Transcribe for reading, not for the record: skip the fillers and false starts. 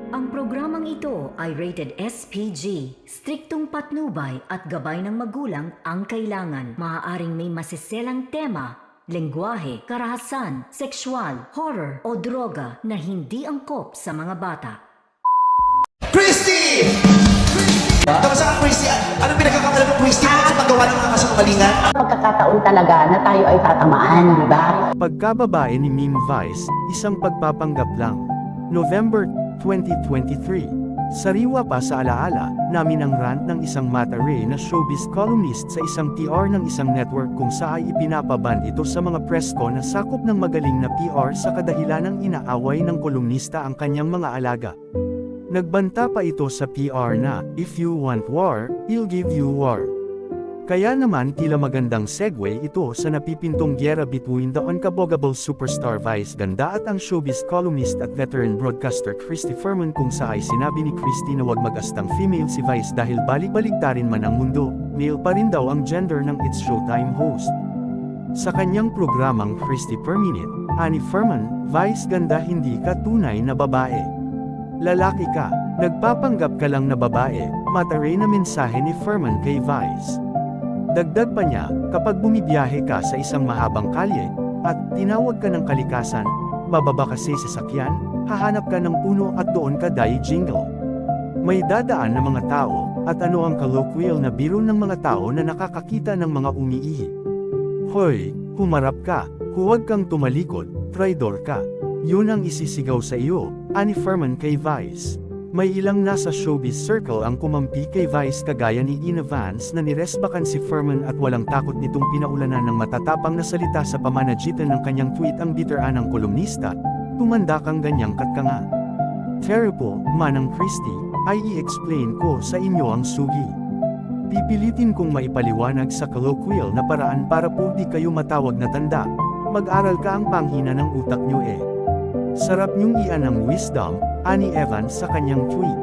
Ang programang ito ay rated SPG. Striktong patnubay at gabay ng magulang ang kailangan. Maaaring may masiselang tema, lengguwahe, karahasan, sexual, horror o droga na hindi angkop sa mga bata. Christy! Kamusta ka, Christy? Anong pinagkakamalan mo, Christy, sa paggawa ng mga kasinungalingan? Pagkakataon talaga na tayo ay tatamaan, di ba? Pagkababae ni Meme Vice, isang pagpapanggap lang. November 2023. Sariwa pa sa alaala namin ang rant ng isang Mata Ray na showbiz columnist sa isang PR ng isang network kung saan ipinapaban ito sa mga presko na sakop ng magaling na PR sa kadahilanang inaaway ng kolumnista ang kanyang mga alaga. Nagbanta pa ito sa PR na, "If you want war, I'll give you war." Kaya naman tila magandang segue ito sa napipintong gyera between the unkabogable superstar Vice Ganda at ang showbiz columnist at veteran broadcaster Christy Ferman kung saan sinabi ni Christy na wag mag-astang female si Vice dahil balik-baliktarin man ang mundo, male pa rin daw ang gender ng It's Showtime host. Sa kanyang programang Christy Per Minute, ani Ferman, Vice Ganda hindi ka tunay na babae. Lalaki ka, nagpapanggap ka lang na babae, mataray na mensahe ni Ferman kay Vice. Dagdag pa niya, kapag bumibiyahe ka sa isang mahabang kalye, at tinawag ka ng kalikasan, bababa ka sa sasakyan, hahanap ka ng puno at doon ka jingle. May dadaan na mga tao, at ano ang colloquial na biro ng mga tao na nakakakita ng mga umiihi. Hoy, humarap ka, huwag kang tumalikod, traidor ka. Yun ang isisigaw sa iyo, ani Ferman kay Vice. May ilang nasa showbiz circle ang kumampi kay Vice kagaya ni Ina Vance na niresbakan si Ferman at walang takot nitong pinaulanan ng matatapang na salita sa pamanagitan ng kanyang tweet ang biteraan ng kolumnista, "Tumanda kang ganyang kat ka nga." Terrible, Manang Christy, ay i-explain ko sa inyo ang sugi. Pipilitin kong maipaliwanag sa colloquial na paraan para po di kayo matawag na tanda. Mag-aral ka ang panghina ng utak nyo eh. Sarap niyong iyan ng wisdom, ani Evans sa kanyang tweet.